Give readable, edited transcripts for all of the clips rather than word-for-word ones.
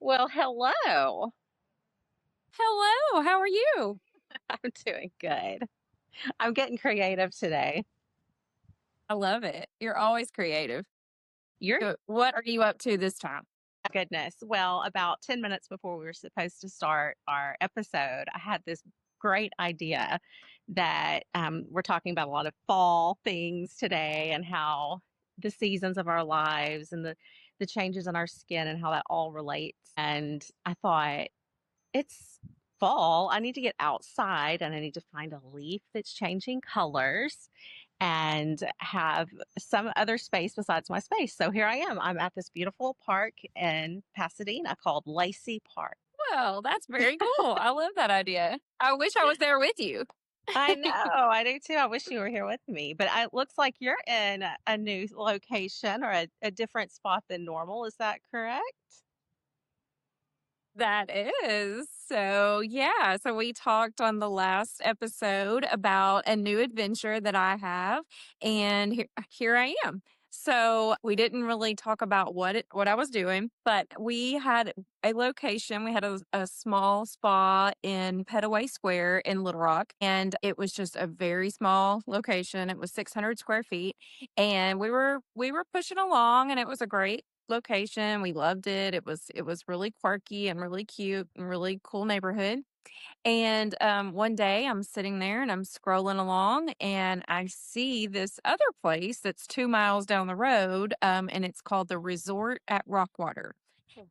Well, hello. Hello, how are you? I'm doing good. I'm getting creative today. I love it. You're always creative. Your What are you up to this time? goodness. Well, about 10 minutes before we were supposed to start our episode, I had this great idea that we're talking about a lot of fall things today and how the seasons of our lives and the changes in our skin and how that all relates. And I thought, it's fall. I need to get outside and I need to find a leaf that's changing colors and have some other space besides my space. So here I am. I'm at this beautiful park in Pasadena called Lacey Park. Well, that's very cool. I love that idea. I wish I was there with you. I know, I do too. I wish you were here with me, but it looks like you're in a new location or a different spot than normal. Is that correct? That is. So, yeah. So, we talked on the last episode about a new adventure that I have, and here I am. So, we didn't really talk about what I was doing, but we had a location. We had a small spa in Petaway Square in Little Rock, and it was just a very small location. It was 600 square feet, and we were pushing along, and it was a great location. We loved it. It was really quirky and really cute and really cool neighborhood. And one day I'm sitting there and I'm scrolling along and I see this other place that's 2 miles down the road, and it's called the Resort at Rockwater.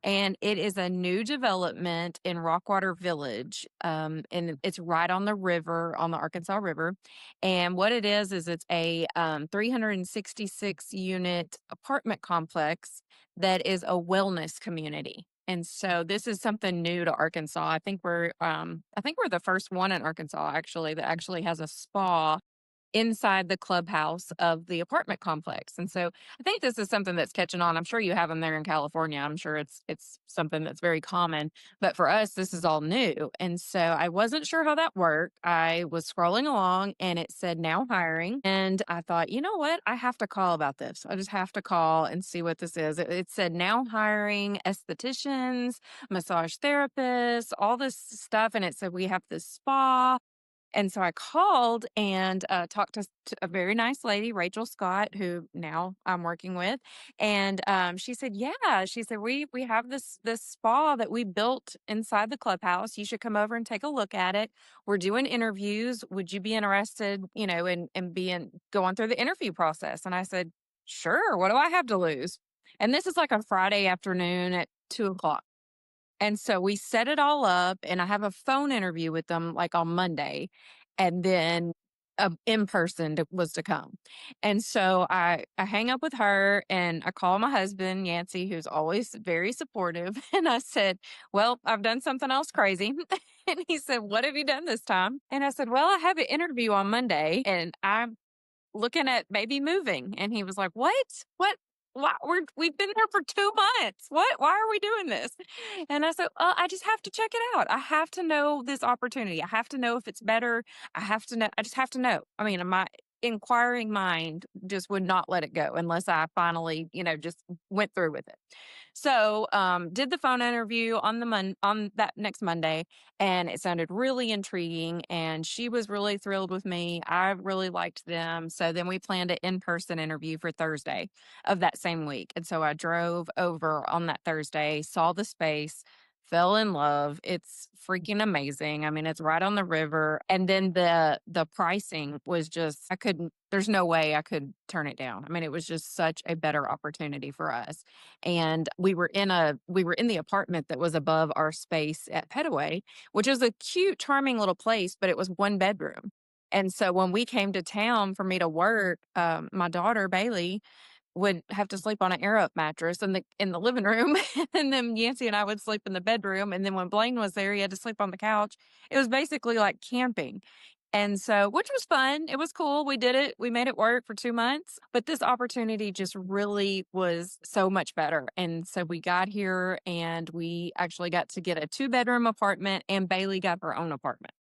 And it is a new development in Rockwater Village. And it's right on the river, on the Arkansas River. And what it is it's a 366 unit apartment complex that is a wellness community. And so this is something new to Arkansas. I think we're the first one in Arkansas actually that actually has a spa inside the clubhouse of the apartment complex. And so I think this is something that's catching on. I'm sure you have them there in California. I'm sure it's something that's very common, but for us this is all new. And so I wasn't sure how that worked. I was scrolling along and it said now hiring, and I thought, "You know what? I have to call about this. I just have to call and see what this is." It said now hiring estheticians, massage therapists, all this stuff, and it said we have this spa, and so I called and talked to a very nice lady, Rachel Scott, who now I'm working with, and she said, "Yeah," she said, "We have this spa that we built inside the clubhouse. You should come over and take a look at it. We're doing interviews. Would you be interested, in being going through the interview process?" And I said, "Sure. What do I have to lose?" And this is like a Friday afternoon at 2 o'clock. And so we set it all up, and I have a phone interview with them like on Monday, and then in person was to come. And so I hang up with her and I call my husband, Yancey, who's always very supportive. And I said, "Well, I've done something else crazy." And he said, "What have you done this time?" And I said, "Well, I have an interview on Monday and I'm looking at maybe moving." And he was like, "What? What? Why, we've been there for 2 months. What? Why are we doing this?" And I said, "I just have to check it out. I have to know this opportunity. I have to know if it's better. I have to know. I just have to know." I mean, my inquiring mind just would not let it go unless I finally, just went through with it. So, did the phone interview on that next Monday, and it sounded really intriguing. And she was really thrilled with me. I really liked them. So then we planned an in-person interview for Thursday of that same week. And so I drove over on that Thursday, saw the space. Fell in love. It's freaking amazing. I mean, it's right on the river. And then the pricing was just I couldn't there's no way I could turn it down. I mean, it was just such a better opportunity for us. And we were in the apartment that was above our space at Petaway, which is a cute, charming little place, but it was one bedroom. And so when we came to town for me to work, my daughter Bailey would have to sleep on an air up mattress in the living room, and then Yancey and I would sleep in the bedroom. And then when Blaine was there, he had to sleep on the couch. It was basically like camping. And so, which was fun. It was cool. We did it. We made it work for 2 months. But this opportunity just really was so much better. And so we got here and we actually got to get a 2 bedroom apartment, and Bailey got her own apartment.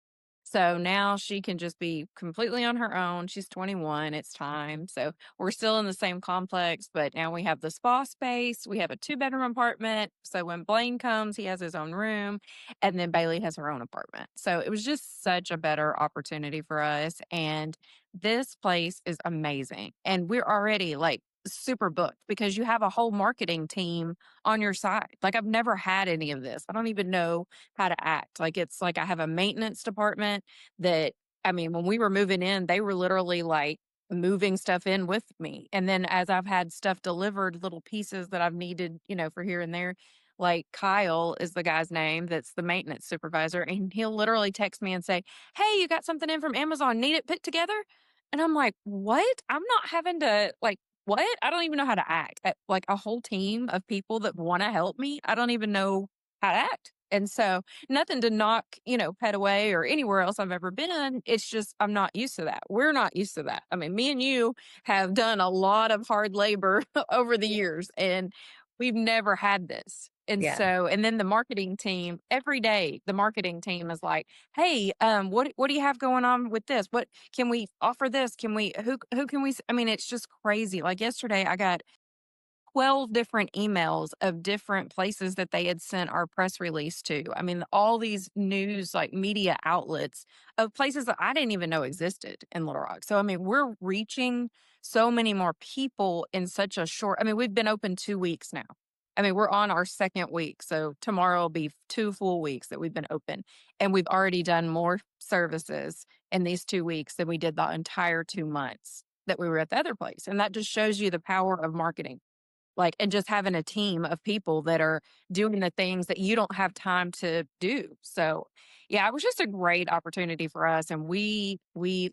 So now she can just be completely on her own. She's 21, it's time. So we're still in the same complex, but now we have the spa space. We have a 2-bedroom apartment. So when Blaine comes, he has his own room, and then Bailey has her own apartment. So it was just such a better opportunity for us. And this place is amazing. And we're already like super booked because you have a whole marketing team on your side. Like I've never had any of this. I don't even know how to act. Like it's like I have a maintenance department that I mean, when we were moving in, they were literally like moving stuff in with me. And then as I've had stuff delivered, little pieces that I've needed, for here and there, like Kyle is the guy's name that's the maintenance supervisor. And he'll literally text me and say, "Hey, you got something in from Amazon, need it put together?" And I'm like, "What? I'm not having to like what? I don't even know how to act. Like a whole team of people that want to help me. I don't even know how to act." And so nothing to knock, Pet Away or anywhere else I've ever been. It's just I'm not used to that. We're not used to that. I mean, me and you have done a lot of hard labor over the years and we've never had this. And Yeah. so, and then the marketing team, every day, the marketing team is like, "Hey, what do you have going on with this? What can we offer this? Can we, who can we, I mean, it's just crazy. Like yesterday, I got 12 different emails of different places that they had sent our press release to. I mean, all these news, like media outlets of places that I didn't even know existed in Little Rock. So, I mean, we're reaching so many more people in such a short, I mean, we've been open 2 weeks now. I mean, we're on our second week. So tomorrow will be 2 full weeks that we've been open. And we've already done more services in these 2 weeks than we did the entire 2 months that we were at the other place. And that just shows you the power of marketing, like, and just having a team of people that are doing the things that you don't have time to do. So, yeah, it was just a great opportunity for us, and we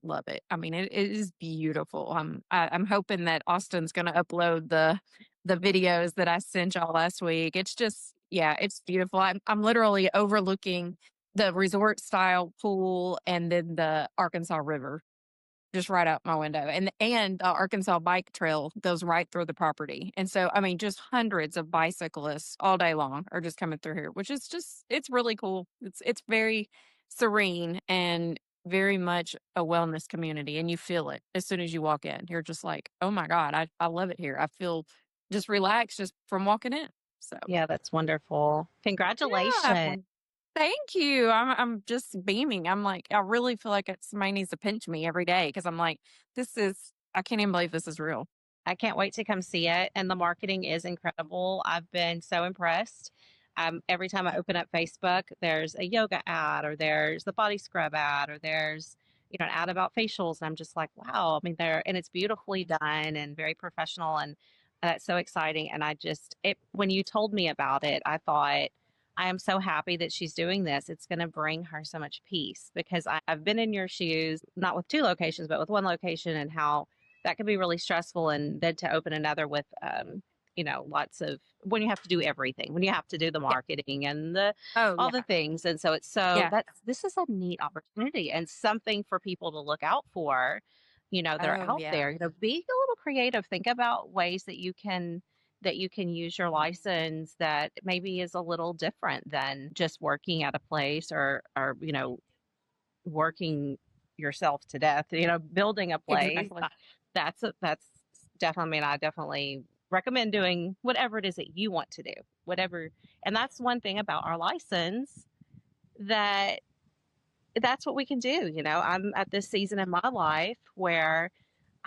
love it. I mean, it is beautiful. I'm hoping that Austin's going to upload the videos that I sent y'all last week. It's just, yeah, it's beautiful. I'm literally overlooking the resort style pool and then the Arkansas River just right out my window. And the Arkansas bike trail goes right through the property. And so, I mean, just hundreds of bicyclists all day long are just coming through here, which is just it's really cool. It's very serene and very much a wellness community. And you feel it as soon as you walk in. You're just like, "Oh my God, I love it here. I feel just relaxed just from walking in." So Yeah, that's wonderful. yeah. Congratulations. Thank you. I'm just beaming. I'm like, I really feel like somebody needs to pinch me every day because I'm like, I can't even believe this is real. I can't wait to come see it. And the marketing is incredible. I've been so impressed. Every time I open up Facebook, there's a yoga ad, or there's the body scrub ad, or there's an ad about facials. And I'm just like, wow. I mean, and it's beautifully done and very professional, and that's so exciting. And when you told me about it, I thought, I am so happy that she's doing this. It's going to bring her so much peace, because I've been in your shoes, not with two locations, but with one location, and how that can be really stressful. And then to open another with, lots of, when you have to do everything, when you have to do the Yeah. marketing and Oh all the yeah. things. And so Yeah. this is a neat opportunity and something for people to look out for, that are Oh out yeah. there. Be a little creative. Think about ways that you can use your license that maybe is a little different than just working at a place, or working yourself to death, building a place. Exactly. That's definitely, I mean, I definitely recommend doing whatever it is that you want to do, whatever. And that's one thing about our license, that that's what we can do. I'm at this season in my life where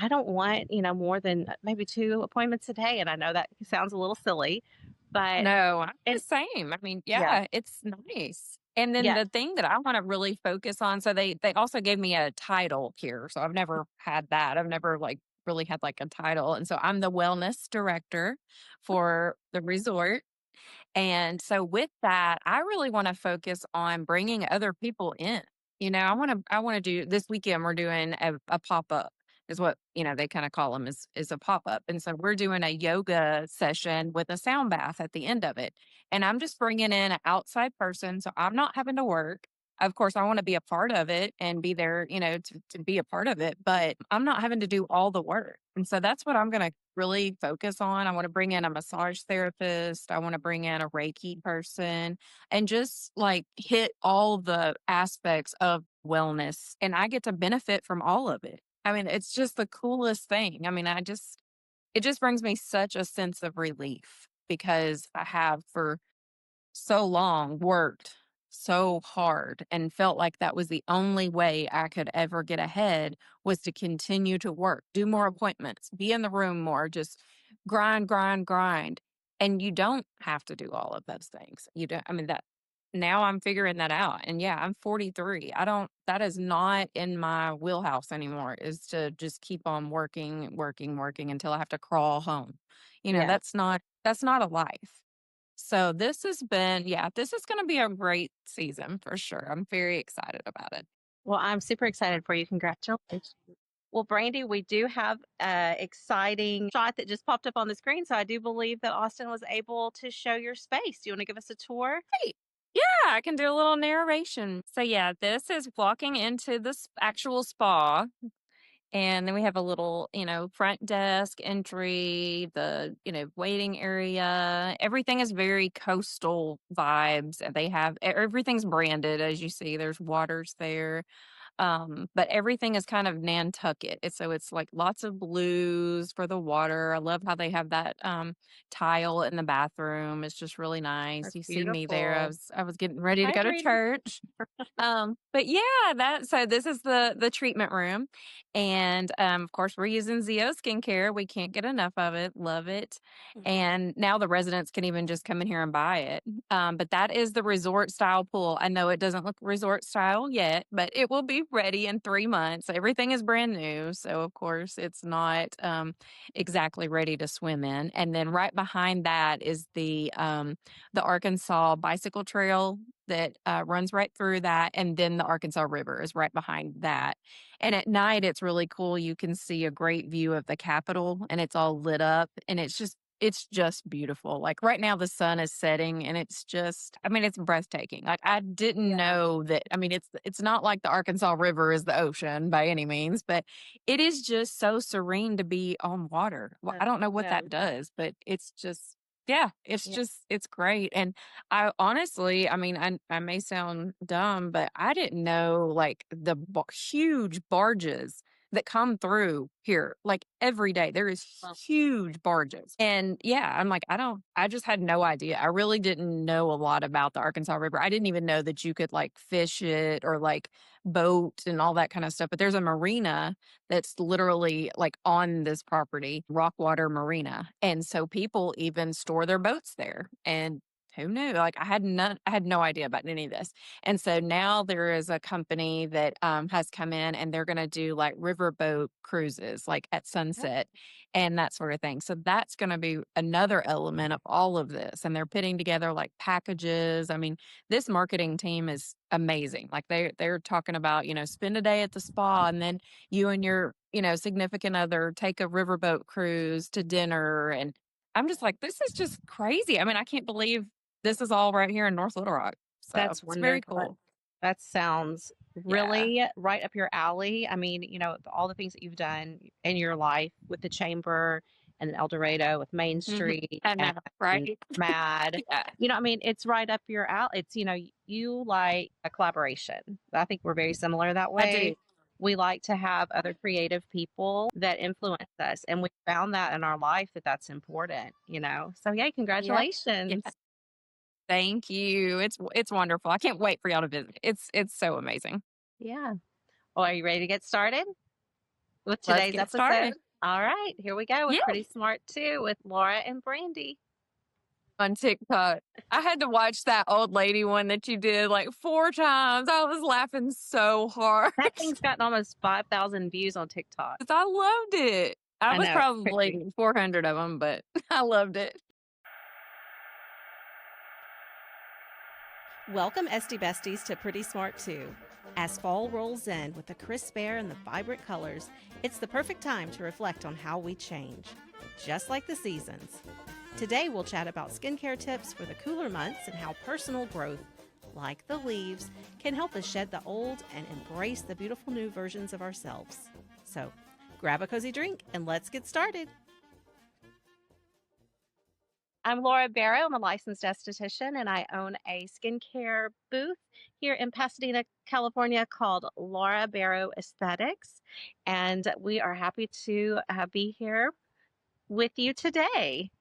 I don't want, more than maybe 2 appointments a day. And I know that sounds a little silly, but No, I'm the it, same. I mean, yeah, yeah, it's nice. And then yeah, the thing that I want to really focus on, so they also gave me a title here. So I've never had that. I've never like really had like a title. And so I'm the wellness director for the resort. And so with that, I really want to focus on bringing other people in. I want to do this weekend. We're doing a pop up, is what they kind of call them, is a pop up. And so we're doing a yoga session with a sound bath at the end of it. And I'm just bringing in an outside person, so I'm not having to work. Of course, I want to be a part of it and be there, to be a part of it, but I'm not having to do all the work. And so that's what I'm going to really focus on. I want to bring in a massage therapist. I want to bring in a Reiki person and just like hit all the aspects of wellness, and I get to benefit from all of it. I mean, it's just the coolest thing. I mean, it just brings me such a sense of relief because I have for so long worked so hard and felt like that was the only way I could ever get ahead was to continue to work, do more appointments, be in the room more, just grind, grind, grind. And you don't have to do all of those things. You don't, I mean, that now I'm figuring that out. And yeah, I'm 43. That is not in my wheelhouse anymore, is to just keep on working, working, working until I have to crawl home. Yeah. That's not a life. So this is going to be a great season for sure. I'm very excited about it. Well, I'm super excited for you. Congratulations. Well, Brandy, we do have a exciting shot that just popped up on the screen. So I do believe that Austin was able to show your space. Do you want to give us a tour? Great. Yeah, I can do a little narration. So yeah, this is walking into this actual spa. And then we have a little, front desk entry, waiting area. Everything is very coastal vibes. And they have everything's branded, as you see. There's waters there. But everything is kind of Nantucket. It's like lots of blues for the water. I love how they have that tile in the bathroom. It's just really nice. That's You see me there. beautiful. I was getting ready to Hi, go to Brandy. church. But yeah, so this is the treatment room. And of course we're using Zeo skincare. We can't get enough of it. Love it. And now the residents can even just come in here and buy it. But that is the resort style pool. I know it doesn't look resort style yet, but it will be ready in 3 months. Everything is brand new. So of course it's not exactly ready to swim in. And then right behind that is the Arkansas bicycle trail that runs right through that. And then the Arkansas River is right behind that. And at night, it's really cool. You can see a great view of the Capitol and it's all lit up and it's just beautiful. Like right now the sun is setting and I mean, it's breathtaking. Like I didn't Yeah. know that. I mean, it's not like the Arkansas River is the ocean by any means, but it is just so serene to be on water. Well, I don't know what Yeah. that does, but it's just yeah, Yeah. it's great. And I honestly, I mean, I may sound dumb, but I didn't know like the huge barges that come through here like every day. There is Well, huge barges. And yeah, I just had no idea. I really didn't know a lot about the Arkansas River. I didn't even know that you could like fish it or like boat and all that kind of stuff. But there's a marina that's literally like on this property, Rockwater Marina. And so people even store their boats there. And who knew? Like I had no idea about any of this. And so now there is a company that has come in and they're going to do like riverboat cruises, like at sunset and that sort of thing. So that's going to be another element of all of this. And they're putting together like packages. I mean, this marketing team is amazing. Like they're talking about, spend a day at the spa and then you and your, significant other take a riverboat cruise to dinner. And I'm just like, this is just crazy. I mean, I can't believe this is all right here in North Little Rock. So that's it's very wonderful. cool. That sounds Yeah. really right up your alley. I mean, all the things that you've done in your life with the chamber and El Dorado with Main Mhm. Street I know, and right? Mad. Yeah, I mean, it's right up your alley. It's, you like a collaboration. I think we're very similar that I way. do. We like to have other creative people that influence us. And we found that in our life that's important. So, yay, Yeah. Yeah. congratulations. Thank you. It's wonderful. I can't wait for y'all to visit. It's so amazing. Yeah. Well, are you ready to get started with Let's today's get episode? started. All right, here we go with Yeah. Pretty Smart 2 with Laura and Brandy. On TikTok. I had to watch that old lady one that you did like 4 times. I was laughing so hard. That thing's gotten almost 5,000 views on TikTok. 'Cause I loved it. I I was know, it's crazy. probably 400 of them, but I loved it. Welcome, SD Besties, to Pretty Smart 2. As fall rolls in with the crisp air and the vibrant colors, it's the perfect time to reflect on how we change, just like the seasons. Today, we'll chat about skincare tips for the cooler months and how personal growth, like the leaves, can help us shed the old and embrace the beautiful new versions of ourselves. So, grab a cozy drink and let's get started. I'm Laura Barrow. I'm a licensed esthetician and I own a skincare booth here in Pasadena, California called Laura Barrow Aesthetics. And we are happy to be here with you today.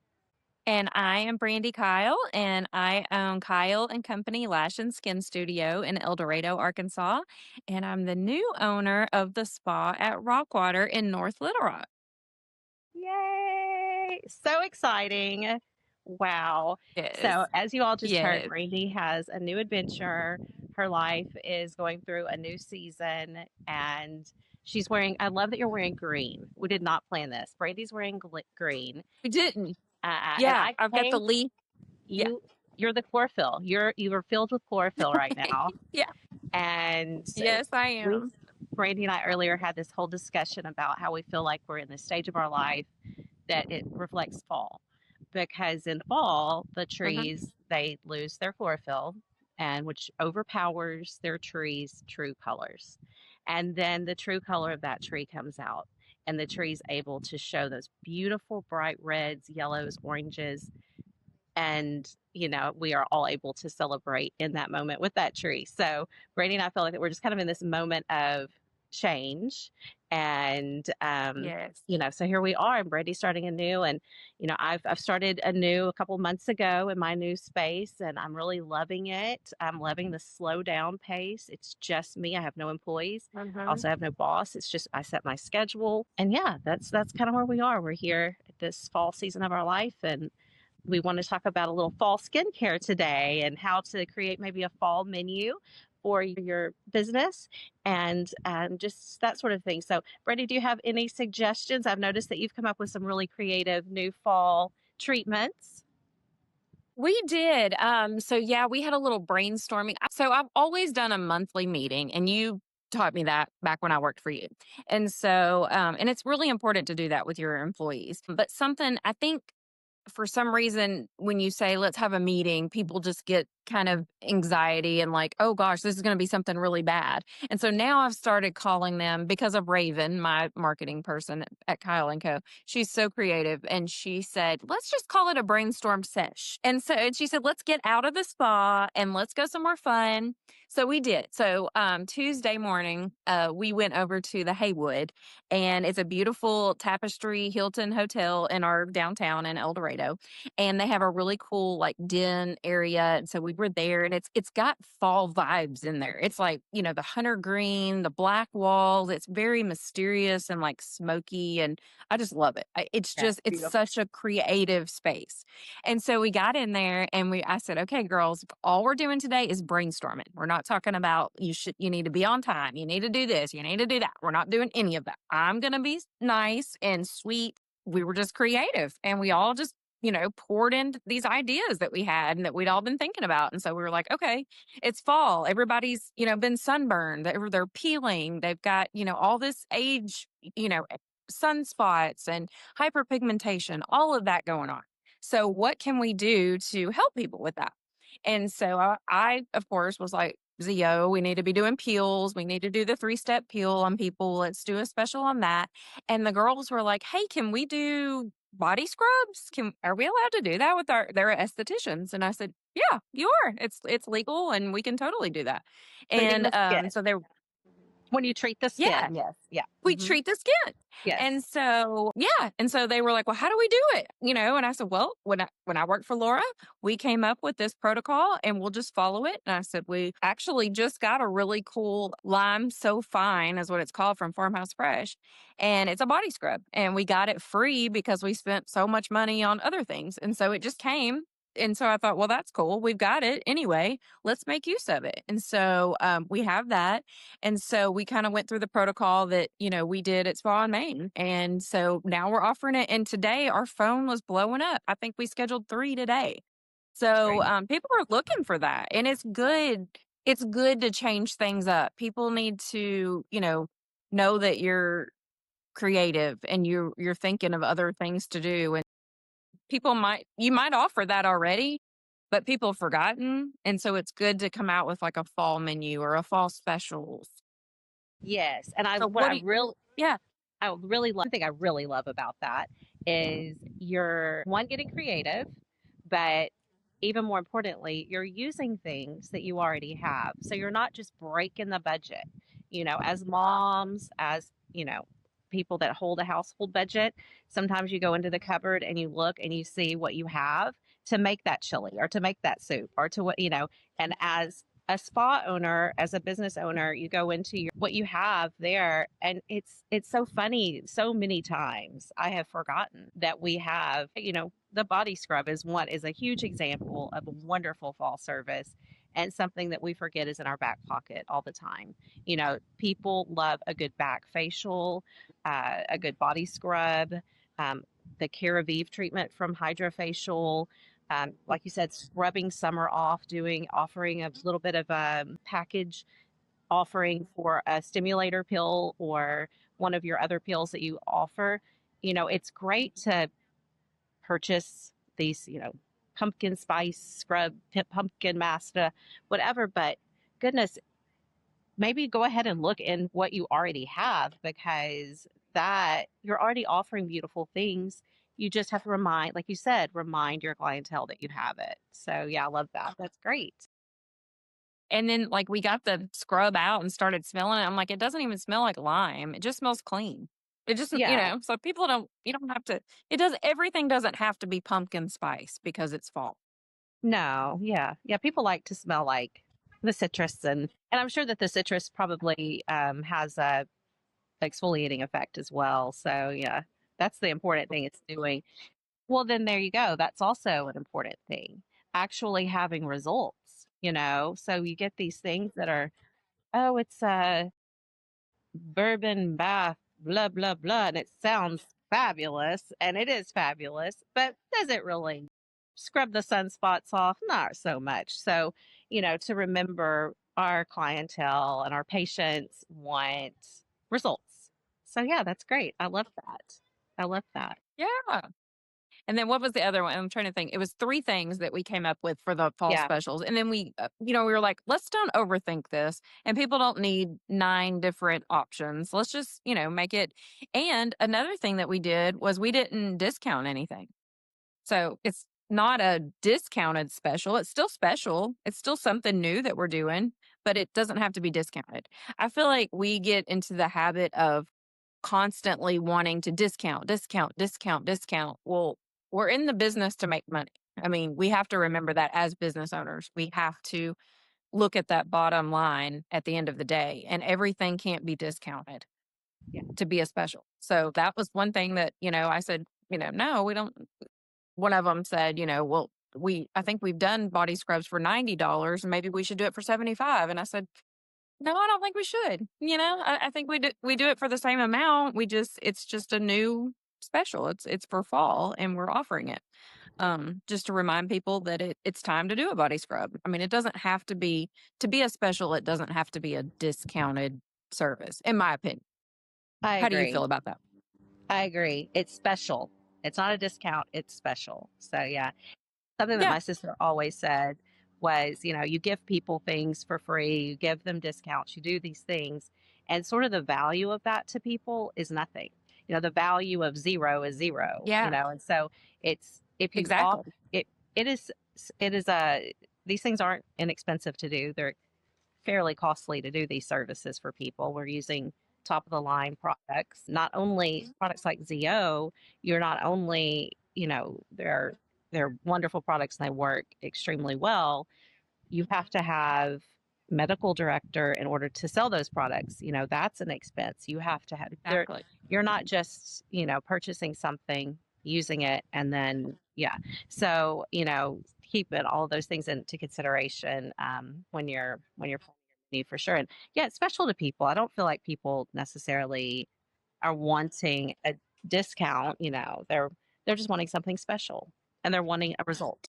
And I am Brandy Kyle, and I own Kyle and Company Lash and Skin Studio in El Dorado, Arkansas. And I'm the new owner of the spa at Rockwater in North Little Rock. Yay! So exciting. Wow. So, Yes. as you all just heard, Yes. Brandy has a new adventure. Her life is going through a new season, and she's wearing, I love that you're wearing green. We did not plan this. Brandy's wearing green. We didn't. And Yeah. I I've got the came, leaf. Yeah. you're the chlorophyll. You are filled with chlorophyll right now. Yeah. And Yes, I we, am. Brandy and I earlier had this whole discussion about how we feel like we're in this stage of our life that it reflects fall, because in fall the Uh-huh. trees they lose their chlorophyll, and which overpowers their trees true colors, and then the true color of that tree comes out, and the tree's able to show those beautiful bright reds, yellows, oranges, and we are all able to celebrate in that moment with that tree. So Brady and I feel like that we're just kind of in this moment of change, and Yes. so here we are, and Brady's starting anew, and I've started anew a couple months ago in my new space, and I'm really loving it. I'm loving the slow down pace. It's just me. I have no employees. Uh-huh. Also, I have no boss. It's just I set my schedule, and yeah, that's kind of where we are. We're here at this fall season of our life, and we want to talk about a little fall skincare today and how to create maybe a fall menu for your business, and just that sort of thing. So, Brady, do you have any suggestions? I've noticed that you've come up with some really creative new fall treatments. We did. So yeah, we had a little brainstorming. So I've always done a monthly meeting, and you taught me that back when I worked for you. And so, and it's really important to do that with your employees. But something I think for some reason, when you say, let's have a meeting, people just get kind of anxiety and like, oh gosh, this is going to be something really bad. And so now I've started calling them because of Raven, my marketing person at Kyle and Co. She's so creative. And she said, let's just call it a brainstorm sesh. And she said, let's get out of the spa and let's go somewhere fun. So we did. So Tuesday morning, we went over to the Haywood, and it's a beautiful Tapestry Hilton hotel in our downtown in El Dorado. And they have a really cool like den area. And so we were there, and it's got fall vibes in there. It's like, the hunter green, the black walls. It's very mysterious and like smoky. And I just love it. It's Yeah, just, it's beautiful. such a creative space. And so we got in there, and I said, okay, girls, all we're doing today is brainstorming. We're not talking about you need to be on time. You need to do this. You need to do that. We're not doing any of that. I'm going to be nice and sweet. We were just creative, and we all just, poured into these ideas that we had and that we'd all been thinking about. And so we were like, okay, it's fall. Everybody's, been sunburned. They're peeling. They've got, all this age, sunspots and hyperpigmentation, all of that going on. So what can we do to help people with that? And so I of course, was like, Zio, we need to be doing peels. We need to do the 3-step peel on people. Let's do a special on that. And the girls were like, hey, can we do body scrubs? Are we allowed to do that with they're estheticians? And I said, yeah, you are. It's legal, and we can totally do that. Treating And the skin. so they When you treat the yeah, skin, yes, yeah. we treat the skin. Yes. And so, yeah. And so they were like, well, how do we do it? And I said, well, when I worked for Laura, we came up with this protocol, and we'll just follow it. And I said, we actually just got a really cool Lime So Fine is what it's called from Farmhouse Fresh. And it's a body scrub, and we got it free because we spent so much money on other things. And so it just came. And so I thought, well, that's cool. We've got it anyway. Let's make use of it. And so we have that. And so we kind of went through the protocol that, we did at Spa and Main. And so now we're offering it. And today our phone was blowing up. I think we scheduled 3 today. So people are looking for that. And it's good. It's good to change things up. People need to, know that you're creative and you're thinking of other things to do. And you might offer that already, but people have forgotten. And so it's good to come out with like a fall menu or a fall specials. Yes, and So what do you, yeah. I really love, the thing I really love about that is you're one, getting creative, But even more importantly, you're using things that you already have. So you're not just breaking the budget. As moms, as, people that hold a household budget, sometimes you go into the cupboard and you look and you see what you have to make that chili or to make that soup or to what, and as a spa owner, as a business owner, you go into what you have there, and it's so funny. So many times I have forgotten that we have, the body scrub is a huge example of a wonderful fall service, and something that we forget is in our back pocket all the time. People love a good back facial, a good body scrub, um, the Ceravive treatment from Hydrofacial, like you said, scrubbing summer off, offering a little bit of a package offering for a stimulator pill or one of your other pills that you offer. It's great to purchase these, pumpkin spice scrub, pumpkin master, whatever. But goodness, maybe go ahead and look in what you already have, because that you're already offering beautiful things. You just have to remind, like you said, remind your clientele that you have it. So yeah, I love that. That's great. And then like we got the scrub out and started smelling it. I'm like, it doesn't even smell like lime. It just smells clean. It just, Yeah. so you don't have to, everything doesn't have to be pumpkin spice because it's fall. No. Yeah. Yeah. People like to smell like the citrus, and I'm sure that the citrus probably has a exfoliating effect as well. So yeah, that's the important thing it's doing. Well, then there you go. That's also an important thing. Actually having results. So you get these things that are, oh, it's a bourbon bath, blah, blah, blah. And it sounds fabulous. And it is fabulous. But does it really scrub the sunspots off? Not so much. So, to remember, our clientele and our patients want results. So, yeah, that's great. I love that. I love that. Yeah. And then what was the other one? I'm trying to think. It was 3 things that we came up with for the fall Yeah. specials. And then we were like, let's don't overthink this. And people don't need 9 different options. Let's just, make it. And another thing that we did was we didn't discount anything. So it's not a discounted special. It's still special. It's still something new that we're doing, but it doesn't have to be discounted. I feel like we get into the habit of constantly wanting to discount, discount, discount, discount. Well, we're in the business to make money. I mean, we have to remember that as business owners. We have to look at that bottom line at the end of the day, and everything can't be discounted Yeah. to be a special. So that was one thing that, I said, no, we don't. One of them said, well, I think we've done body scrubs for $90 and maybe we should do it for 75. And I said, no, I don't think we should. I think we do it for the same amount. It's just a new special. It's for fall and we're offering it. Just to remind people that it's time to do a body scrub. I mean, it doesn't have to be a special. It doesn't have to be a discounted service, in my opinion. I How do you agree. feel about that? I agree. It's special. It's not a discount. It's special. So yeah, something that Yeah, my sister always said was, you give people things for free, you give them discounts, you do these things, and sort of the value of that to people is nothing. The value of zero is zero. yeah, And so it's if you off exactly. it, it is these things aren't inexpensive to do. They're fairly costly to do these services for people. We're using top of the line products, not only products like ZO, you're not only, they're wonderful products and they work extremely well. You have to have medical director in order to sell those products. That's an expense. You have to have there. Exactly. You're not just, purchasing something, using it, and then yeah. So, keeping all of those things into consideration when you're planning your menu for sure. And yeah, it's special to people. I don't feel like people necessarily are wanting a discount. They're just wanting something special, and they're wanting a result.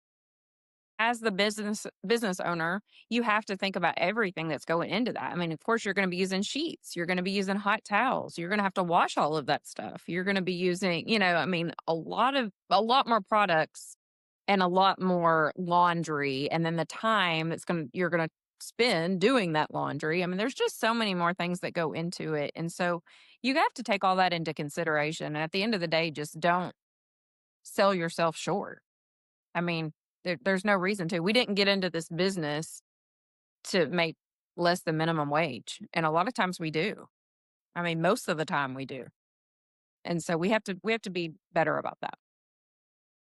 As the business owner, you have to think about everything that's going into that. I mean, of course, you're going to be using sheets, you're going to be using hot towels, you're going to have to wash all of that stuff. You're going to be using, I mean, a lot more products and a lot more laundry, and then the time you're going to spend doing that laundry. I mean, there's just so many more things that go into it. And so you have to take all that into consideration. And at the end of the day, just don't sell yourself short. I mean, There's no reason to. We didn't get into this business to make less than minimum wage, and a lot of times we do. I mean, most of the time we do. And so we have to be better about that.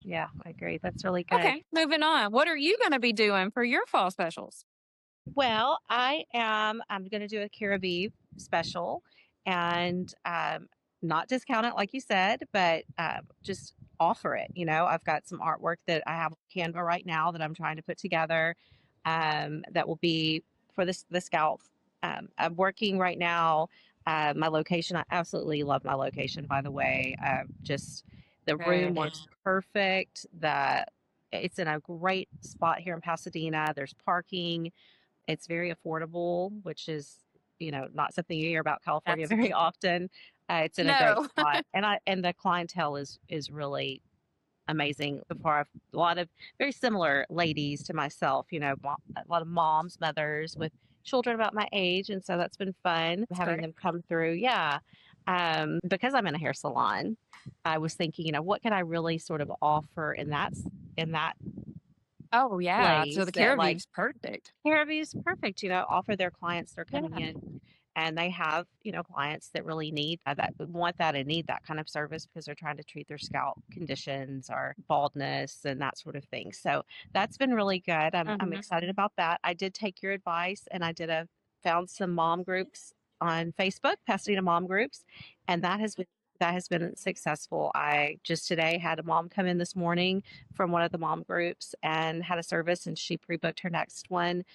Yeah, I agree. That's really good. Okay, moving on. What are you going to be doing for your fall specials? Well, I'm going to do a Caribbean special and not discount it like you said, but just offer it. I've got some artwork that I have on Canva right now that I'm trying to put together that will be for the scalp. I'm working right now. My location, I absolutely love my location, by the way. Just the room Okay. works perfect. It's in a great spot here in Pasadena. There's parking. It's very affordable, which is, not something you hear about California That's very often. It's in a great no. spot, and the clientele is really amazing. A lot of very similar ladies to myself. A lot of moms, mothers with children about my age, and so that's been fun That's having great. them come through. Yeah, because I'm in a hair salon, I was thinking, what can I really sort of offer in that Oh yeah. So place the that like Caribbean's perfect. Hairview is perfect, offer their clients they're Yeah. coming in and they have, clients that really need that want that and need that kind of service because they're trying to treat their scalp conditions or baldness and that sort of thing. So that's been really good. I'm Mhm. excited about that. I did take your advice and I found some mom groups on Facebook, Pasadena mom groups, and that has been successful. I just today had a mom come in this morning from one of the mom groups and had a service, and she pre-booked her next one.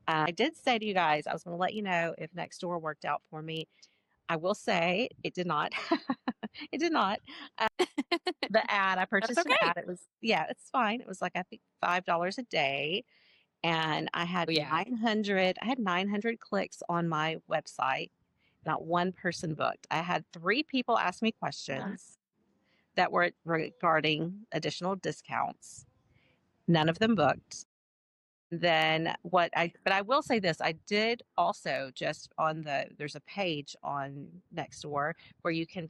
I did say to you guys, I was going to let you know if next door worked out for me. I will say it did not. It did not. The ad, I That's purchased an okay. ad. Yeah, it's fine. It was like, I think, $5 a day. And Oh, yeah. I had 900 clicks on my website. Not one person booked. I had 3 people ask me questions that were regarding additional discounts. None of them booked. But I will say this, I did also just there's a page on Nextdoor where you can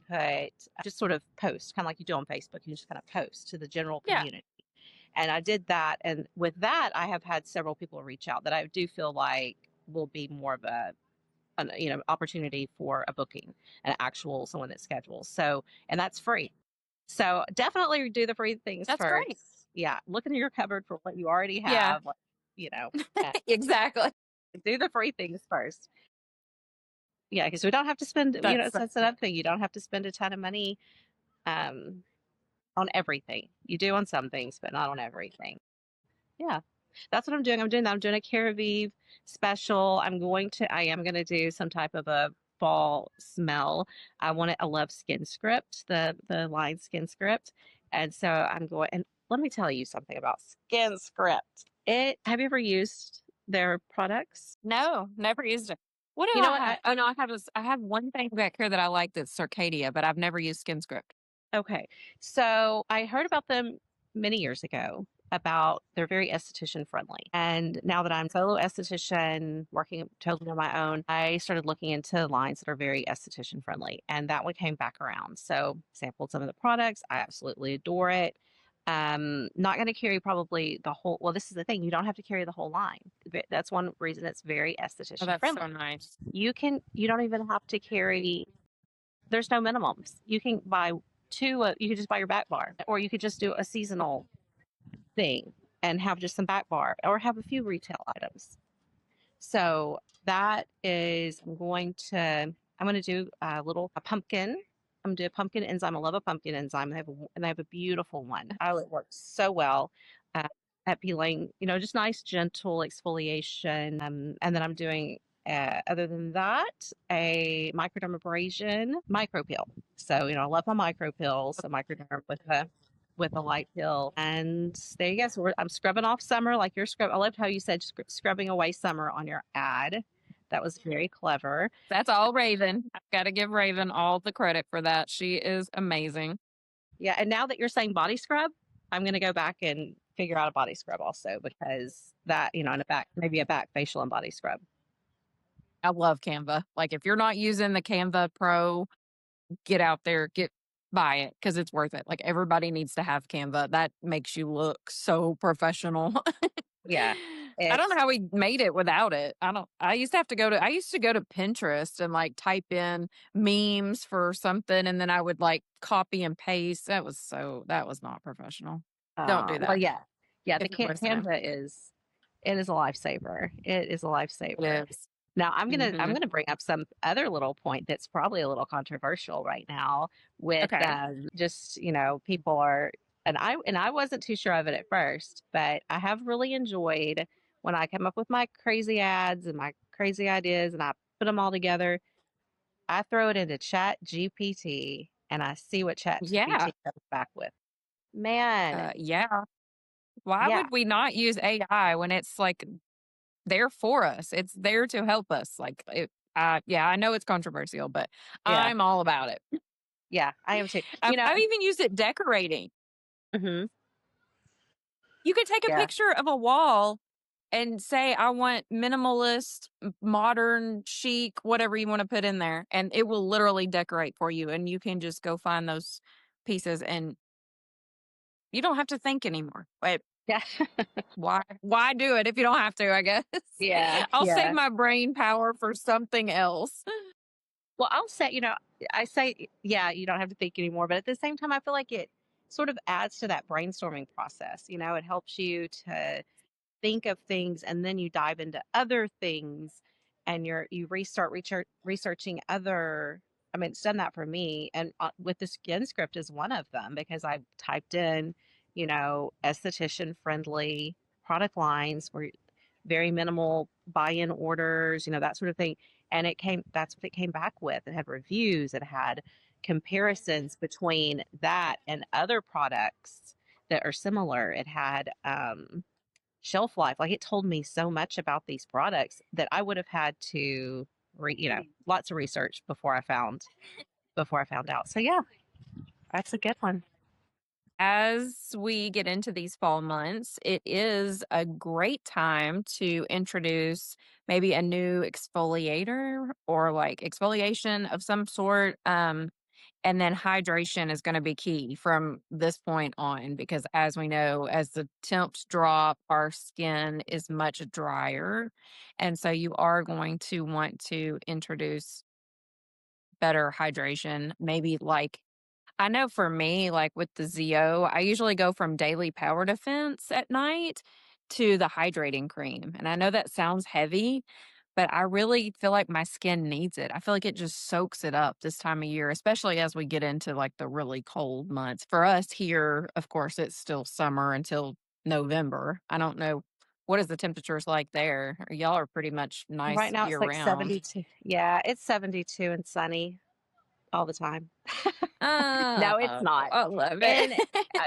just sort of post, kind of like you do on Facebook. You just kind of post to the general Yeah. community. And I did that. And with that, I have had several people reach out that I do feel like will be more of an opportunity for a booking, an actual someone that schedules. So, and that's free. So definitely do the free things That's great. first. Yeah. Look in your cupboard for what you already Yeah. have, and Exactly. do the free things first. Yeah. Because we don't have to spend, That's that's another thing. You don't have to spend a ton of money um, on everything. You do on some things, but not on everything. Yeah. That's what I'm doing. I'm doing that. I'm doing a Care Vive special. I am going to do some type of a fall smell. I love Skin Script, the line Skin Script. And so and let me tell you something about Skin Script. Have you ever used their products? no, never used it. What do You know I what? have? Oh no, I have one thing back here that I like that's Circadia, but I've never used SkinScript. Okay. So I heard about them many years ago about they're very esthetician friendly. And now that I'm solo esthetician working totally on my own, I started looking into lines that are very esthetician friendly. And that one came back around. So sampled some of the products. I absolutely adore it. Not going to carry probably well, this is the thing. You don't have to carry the whole line. That's one reason it's very Oh, esthetician that's friendly. so nice. You don't even have to carry there's no minimums. You can buy you could just buy your back bar, or you could just do a seasonal thing and have just some back bar, or have a few retail items. So I'm going to do a pumpkin. I'm going to do a pumpkin enzyme. I love a pumpkin enzyme. And they have a beautiful one. Oh, it works so well uh, at peeling, just nice, gentle exfoliation. And then I'm doing, other than that, a microdermabrasion micro peel. So, I love my micro pills. So microderm with a light peel. And there you go. So I'm scrubbing off summer like you're scrubbing. I loved how you said scrubbing away summer on your ad. That was very clever. That's all Raven. I've got to give Raven all the credit for that. She is amazing. Yeah. And now that you're saying body scrub, I'm going to go back and figure out a body scrub also because that, and maybe a back facial and body scrub. I love Canva. Like if you're not using the Canva Pro, get out there, buy it because it's worth it. Like everybody needs to have Canva. That makes you look so professional. Yeah. I don't know It's how we made it without it. I used to have to I used to go to Pinterest and like type in memes for something and then I would like copy and paste. That was not professional. Don't do well, that yeah. Yeah, the if you're listening. Canva is a lifesaver. It is a lifesaver. It is. Now, I'm Mhm. gonna bring up some other little point that's probably a little controversial right now with Okay. just, people are, and I wasn't too sure of it at first, but I have really enjoyed when I come up with my crazy ads and my crazy ideas and I put them all together. I throw it into Chat GPT and I see what Chat Yeah. GPT comes back with. Man, Yeah. Why yeah, would we not use AI when it's like there for us? It's there to help us. Yeah, I know it's controversial, but yeah, I'm all about it. yeah, I am too. I've even used it decorating. Hmm. You can take a Yeah. picture of a wall and say, I want minimalist, modern, chic, whatever you want to put in there. And it will literally decorate for you. And you can just go find those pieces and you don't have to think anymore. Wait, Yeah. why do it if you don't have to, I guess? Yeah. I'll save Yeah. my brain power for something else. Well, I'll say, I say, yeah, you don't have to think anymore, but at the same time, I feel like it sort of adds to that brainstorming process. It helps you to think of things and then you dive into other things and you restart researching other. I mean, it's done that for me. And with the skin script is one of them because I typed in, esthetician friendly product lines where very minimal buy-in orders, that sort of thing. And that's what it came back with. It had reviews, it had comparisons between that and other products that are similar. It had shelf life. Like it told me so much about these products that I would have had to lots of research before I found out. So yeah, that's a good one. As we get into these fall months, it is a great time to introduce maybe a new exfoliator or like exfoliation of some sort. And then hydration is going to be key from this point on because, as we know, as the temps drop, our skin is much drier. And so you are going to want to introduce better hydration, maybe like I know for me, like with the ZO, I usually go from daily power defense at night to the hydrating cream. And I know that sounds heavy, but I really feel like my skin needs it. I feel like it just soaks it up this time of year, especially as we get into like the really cold months. For us here, of course, it's still summer until November. I don't know. What is the temperatures like there? Y'all are pretty much Right nice now year it's like round. 72. Yeah, it's 72 and sunny all the time. Oh, No, it's not. I love it.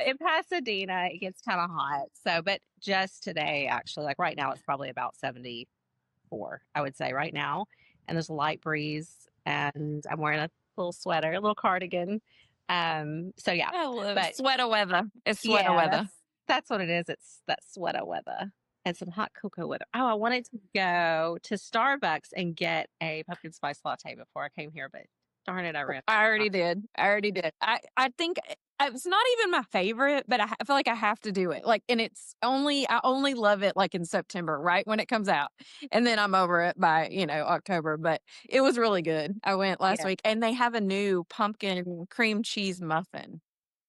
In Pasadena, it gets kind of hot. So, but just today, actually, like right now, it's probably about 74, I would say right now. And there's a light breeze, and I'm wearing a little sweater, a little cardigan. So yeah, I love but sweater weather. It's sweater yeah, weather. that's what it is. It's that sweater weather and some hot cocoa weather. Oh, I wanted to go to Starbucks and get a pumpkin spice latte before I came here, but darn it, I ran. I already did. I already did. I think it's not even my favorite, but I feel like I have to do it. Like, and I only love it like in September, right when it comes out, and then I'm over it by October. But it was really good. I went last Yeah. week, and they have a new pumpkin cream cheese muffin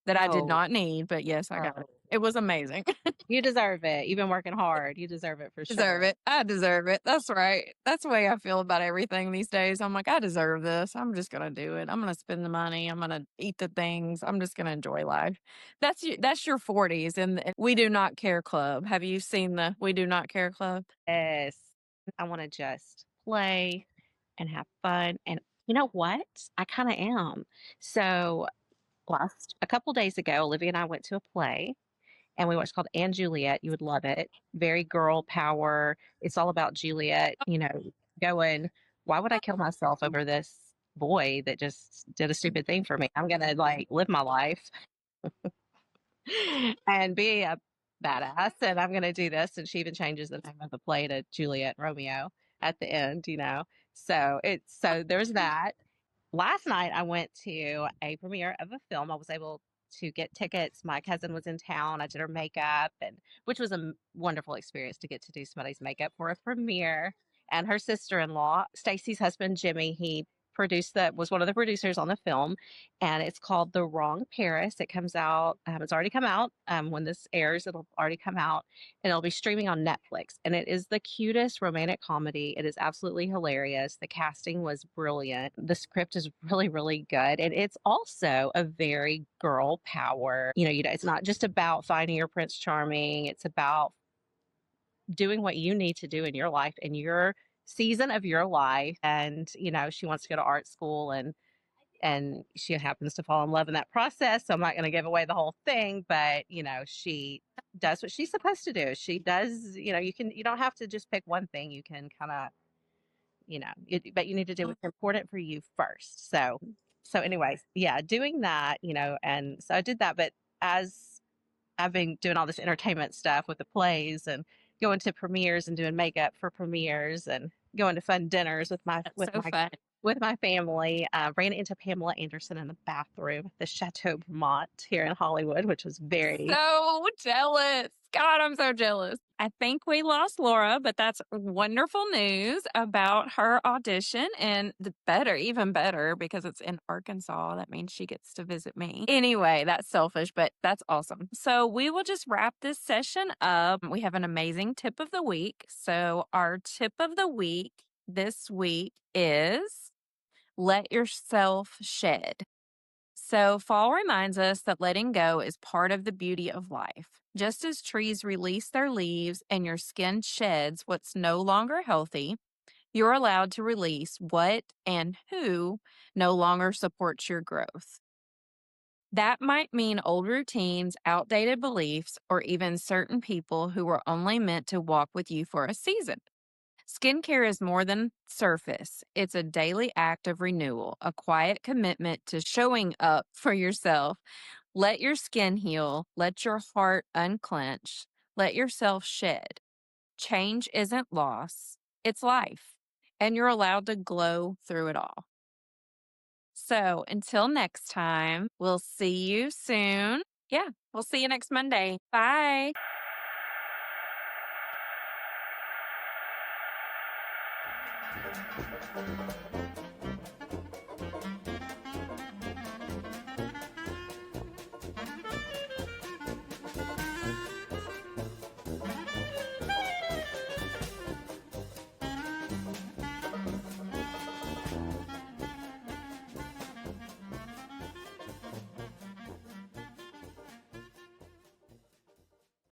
that I did Oh, not need, but yes, I got it. oh, It was amazing. you deserve it. You've been working hard. You deserve it for Deserve sure. it. I deserve it. That's right. That's the way I feel about everything these days. I'm like, I deserve this. I'm just gonna do it. I'm gonna spend the money. I'm gonna eat the things. I'm just gonna enjoy life. That's your 40s and the We Do Not Care Club. Have you seen the We Do Not Care Club? Yes. I want to just play and have fun. And you know what? I kind of am. So last a couple days ago, Olivia and I went to a play and we watched called And Juliet. You would love it. Very girl power. It's all about Juliet, going, why would I kill myself over this boy that just did a stupid thing for me? I'm gonna like live my life and be a badass and I'm gonna do this. And she even changes the name of the play to Juliet and Romeo at the end. So there's that. last night I went to a premiere of a film. I was able to get tickets. My cousin was in town. I did her makeup, and which was a wonderful experience to get to do somebody's makeup for a premiere. And her sister-in-law, Stacy's husband Jimmy, he was one of the producers on the film, and it's called The Wrong Paris. It comes out. It's already come out. When this airs, it'll already come out, and it'll be streaming on Netflix. And it is the cutest romantic comedy. It is absolutely hilarious. The casting was brilliant. The script is really, really good. And it's also a very girl power. It's not just about finding your Prince Charming. It's about doing what you need to do in your life, in your season of your life. And, she wants to go to art school, and she happens to fall in love in that process. So I'm not going to give away the whole thing, but she does what she's supposed to do. She does, you don't have to just pick one thing. You can kind of, but you need to do what's important for you first. So anyways, yeah, doing that, and so I did that. But as I've been doing all this entertainment stuff with the plays and going to premieres and doing makeup for premieres and going to fun dinners with my That's so fun. with my family. Ran into Pamela Anderson in the bathroom at the Chateau Vermont here in Hollywood, which was very So jealous. God, I'm so jealous. I think we lost Laura, but that's wonderful news about her audition. And even better, because it's in Arkansas. That means she gets to visit me. Anyway, that's selfish, but that's awesome. So we will just wrap this session up. We have an amazing tip of the week. So our tip of the week this week is let yourself shed. So, fall reminds us that letting go is part of the beauty of life. Just as trees release their leaves and your skin sheds what's no longer healthy, you're allowed to release what and who no longer supports your growth. That might mean old routines, outdated beliefs, or even certain people who were only meant to walk with you for a season. Skincare is more than surface. It's a daily act of renewal, a quiet commitment to showing up for yourself. Let your skin heal. Let your heart unclench. Let yourself shed. Change isn't loss, it's life. And you're allowed to glow through it all. So until next time, we'll see you soon. Yeah, we'll see you next Monday. Bye.